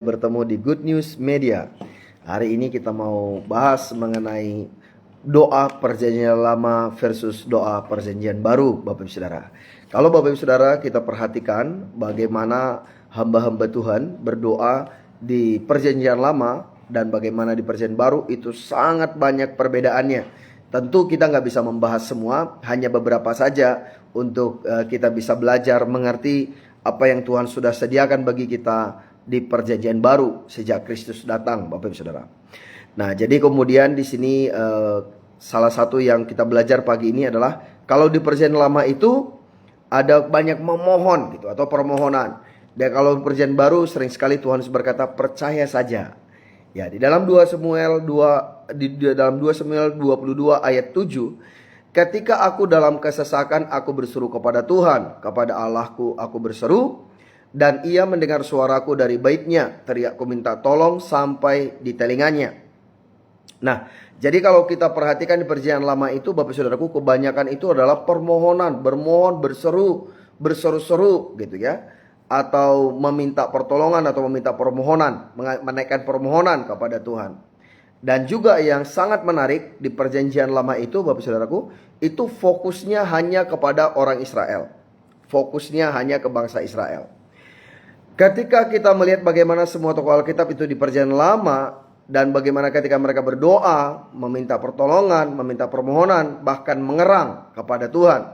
Bertemu di Good News Media. Hari ini kita mau bahas mengenai doa perjanjian lama versus doa perjanjian baru, Bapak Ibu Saudara. Kalau Bapak Ibu Saudara kita perhatikan bagaimana hamba-hamba Tuhan berdoa di perjanjian lama dan bagaimana di perjanjian baru, itu sangat banyak perbedaannya. Tentu kita nggak bisa membahas semua, hanya beberapa saja untuk kita bisa belajar mengerti apa yang Tuhan sudah sediakan bagi kita di perjanjian baru sejak Kristus datang, Bapak Ibu Saudara. Nah, jadi kemudian di sini salah satu yang kita belajar pagi ini adalah kalau di perjanjian lama itu ada banyak memohon gitu atau permohonan. Dan kalau di perjanjian baru sering sekali Tuhan berkata percaya saja. Ya, di dalam 2 Samuel 22 ayat 7, ketika aku dalam kesesakan aku berseru kepada Tuhan, kepada Allahku aku berseru, dan ia mendengar suaraku dari baitnya, teriakku minta tolong sampai di telinganya. Nah, jadi kalau kita perhatikan di perjanjian lama itu, Bapak Saudaraku, kebanyakan itu adalah permohonan, bermohon, berseru-seru gitu ya. Atau meminta pertolongan atau meminta permohonan, menaikkan permohonan kepada Tuhan. Dan juga yang sangat menarik di perjanjian lama itu, Bapak Saudaraku, itu fokusnya hanya kepada orang Israel. Fokusnya hanya ke bangsa Israel. Ketika kita melihat bagaimana semua tokoh Alkitab itu di perjanjian lama dan bagaimana ketika mereka berdoa, meminta pertolongan, meminta permohonan, bahkan mengerang kepada Tuhan.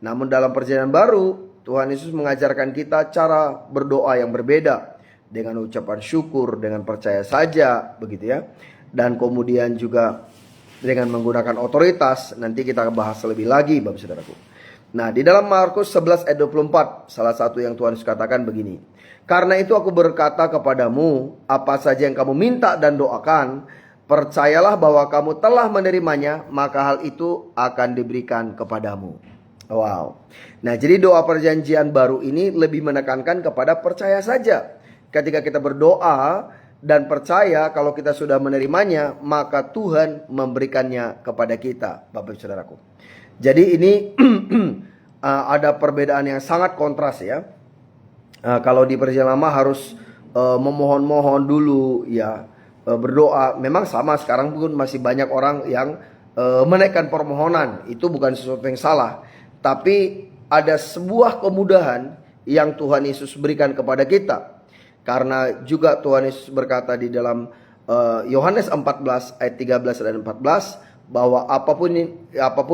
Namun dalam perjanjian baru, Tuhan Yesus mengajarkan kita cara berdoa yang berbeda, dengan ucapan syukur, dengan percaya saja, begitu ya. Dan kemudian juga dengan menggunakan otoritas. Nanti kita bahas lebih lagi, Bapak Saudaraku. Nah, di dalam Markus 11 ayat 24, salah satu yang Tuhan Yesus katakan begini. Karena itu aku berkata kepadamu, apa saja yang kamu minta dan doakan, percayalah bahwa kamu telah menerimanya, maka hal itu akan diberikan kepadamu. Wow. Nah, jadi doa perjanjian baru ini lebih menekankan kepada percaya saja. Ketika kita berdoa dan percaya kalau kita sudah menerimanya, maka Tuhan memberikannya kepada kita, Bapak Ibu Saudaraku. Jadi ini ada perbedaan yang sangat kontras ya. Kalau di perjanjian lama harus memohon-mohon dulu ya, berdoa. Memang sama sekarang pun masih banyak orang yang menaikkan permohonan. Itu bukan sesuatu yang salah. Tapi ada sebuah kemudahan yang Tuhan Yesus berikan kepada kita. Karena juga Tuhan Yesus berkata di dalam Yohanes 14 ayat 13 dan 14 bahwa apapun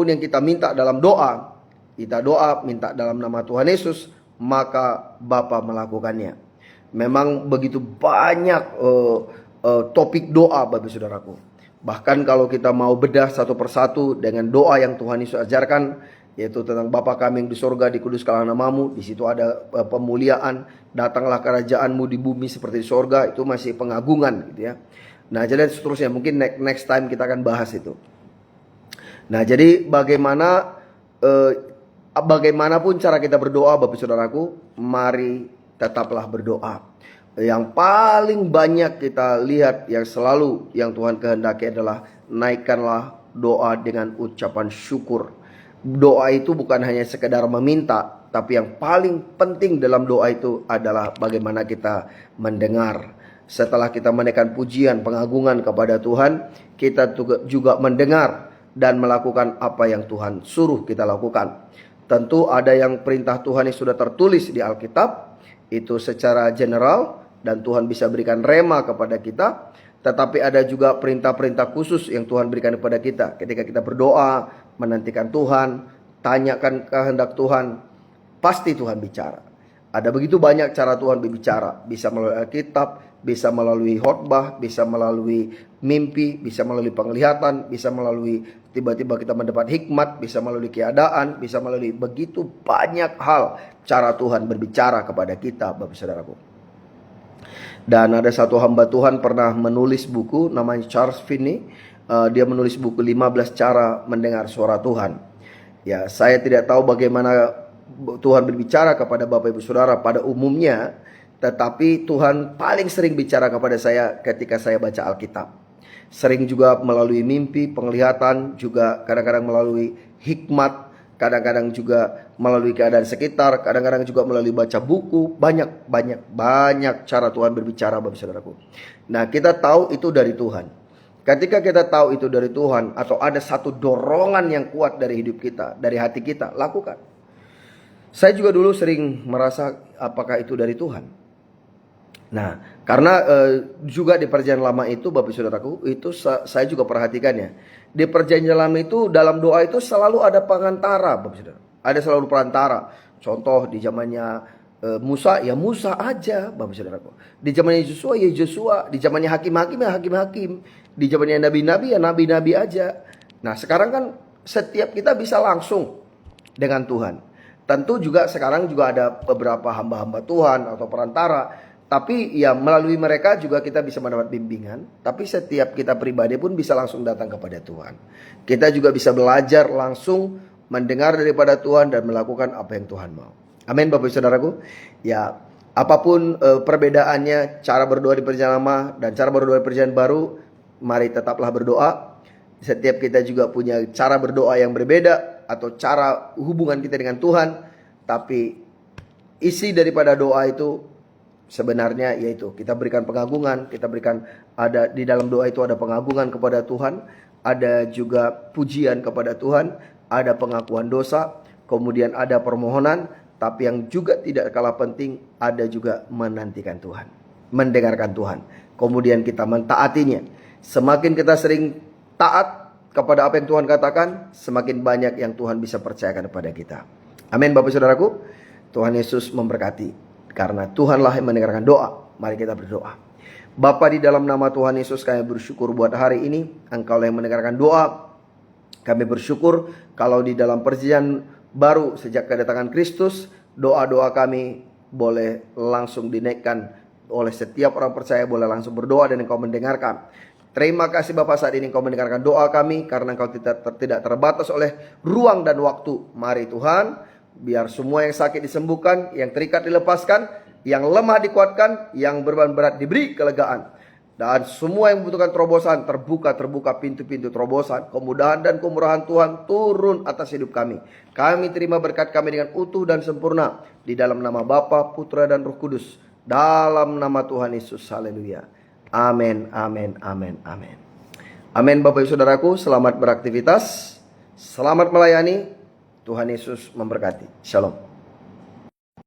yang kita minta dalam doa, kita doa minta dalam nama Tuhan Yesus, maka Bapa melakukannya. Memang begitu banyak topik doa, Bapak Saudaraku. Bahkan kalau kita mau bedah satu persatu dengan doa yang Tuhan Yesus ajarkan, yaitu tentang Bapa kami yang di sorga, dikuduskanlah namamu. Di situ ada pemuliaan, datanglah kerajaanmu di bumi seperti di sorga. Itu masih pengagungan gitu ya. Nah, jadi seterusnya mungkin next time kita akan bahas itu. Nah, jadi bagaimanapun cara kita berdoa, Bapak Saudaraku, mari tetaplah berdoa. Yang paling banyak kita lihat yang selalu yang Tuhan kehendaki adalah naikkanlah doa dengan ucapan syukur. Doa itu bukan hanya sekedar meminta, tapi yang paling penting dalam doa itu adalah bagaimana kita mendengar. Setelah kita menaikkan pujian, pengagungan kepada Tuhan, kita juga mendengar dan melakukan apa yang Tuhan suruh kita lakukan. Tentu ada yang perintah Tuhan yang sudah tertulis di Alkitab, itu secara general, dan Tuhan bisa berikan rema kepada kita. Tetapi ada juga perintah-perintah khusus yang Tuhan berikan kepada kita. Ketika kita berdoa, menantikan Tuhan, tanyakan kehendak Tuhan, pasti Tuhan bicara. Ada begitu banyak cara Tuhan berbicara. Bisa melalui Alkitab, bisa melalui khotbah, bisa melalui mimpi, bisa melalui penglihatan, bisa melalui tiba-tiba kita mendapat hikmat, bisa melalui keadaan, bisa melalui begitu banyak hal cara Tuhan berbicara kepada kita, Bapak Saudaraku. Dan ada satu hamba Tuhan pernah menulis buku, namanya Charles Finney. Dia menulis buku 15 cara mendengar suara Tuhan. Ya, saya tidak tahu bagaimana Tuhan berbicara kepada Bapak Ibu Saudara pada umumnya, tetapi Tuhan paling sering bicara kepada saya ketika saya baca Alkitab. Sering juga melalui mimpi, penglihatan, juga kadang-kadang melalui hikmat kadang-kadang juga melalui keadaan sekitar, kadang-kadang juga melalui baca buku. Banyak cara Tuhan berbicara, Bapak Saudaraku. Nah, kita tahu itu dari Tuhan. Ketika kita tahu itu dari Tuhan, atau ada satu dorongan yang kuat dari hidup kita, dari hati kita, lakukan. Saya juga dulu sering merasa apakah itu dari Tuhan. Nah, karena juga di perjanjian lama itu, Bapak Saudaraku, itu saya juga perhatikannya. Di perjanjian lama itu, dalam doa itu selalu ada pengantara, Bapak Saudara. Ada selalu perantara. Contoh di zamannya Musa, ya Musa aja, Bapak Saudaraku. Di zamannya Yosua, ya Yosua. Di zamannya hakim-hakim, ya hakim-hakim. Di zamannya nabi-nabi, ya nabi-nabi aja. Nah, sekarang kan setiap kita bisa langsung dengan Tuhan. Tentu juga sekarang juga ada beberapa hamba-hamba Tuhan atau perantara. Tapi ya melalui mereka juga kita bisa mendapat bimbingan. Tapi setiap kita pribadi pun bisa langsung datang kepada Tuhan. Kita juga bisa belajar langsung mendengar daripada Tuhan dan melakukan apa yang Tuhan mau. Amin, Bapak Saudaraku. Ya, apapun perbedaannya, cara berdoa di perjanjian lama dan cara berdoa di perjanjian baru, mari tetaplah berdoa. Setiap kita juga punya cara berdoa yang berbeda atau cara hubungan kita dengan Tuhan. Tapi isi daripada doa itu sebenarnya yaitu kita berikan pengagungan, kita berikan, ada di dalam doa itu ada pengagungan kepada Tuhan, ada juga pujian kepada Tuhan, ada pengakuan dosa, kemudian ada permohonan, tapi yang juga tidak kalah penting ada juga menantikan Tuhan, mendengarkan Tuhan, kemudian kita mentaatinya. Semakin kita sering taat kepada apa yang Tuhan katakan, semakin banyak yang Tuhan bisa percayakan kepada kita. Amin, Bapak Saudaraku. Tuhan Yesus memberkati. Karena Tuhanlah yang mendengarkan doa. Mari kita berdoa. Bapa, di dalam nama Tuhan Yesus, kami bersyukur buat hari ini. Engkau yang mendengarkan doa. Kami bersyukur kalau di dalam perjanjian baru sejak kedatangan Kristus, doa-doa kami boleh langsung dinaikkan oleh setiap orang percaya, boleh langsung berdoa dan Engkau mendengarkan. Terima kasih Bapa, saat ini Engkau mendengarkan doa kami karena Engkau tidak terbatas oleh ruang dan waktu. Mari Tuhan, biar semua yang sakit disembuhkan, yang terikat dilepaskan, yang lemah dikuatkan, yang beban berat diberi kelegaan. Dan semua yang membutuhkan terobosan, terbuka pintu-pintu terobosan. Kemudahan dan kemurahan Tuhan turun atas hidup kami. Kami terima berkat kami dengan utuh dan sempurna. Di dalam nama Bapa, Putra dan Roh Kudus. Dalam nama Tuhan Yesus. Haleluya. Amin, amin, amin, amin. Amin, Bapak Ibu Saudaraku. Selamat beraktivitas. Selamat melayani. Tuhan Yesus memberkati. Shalom.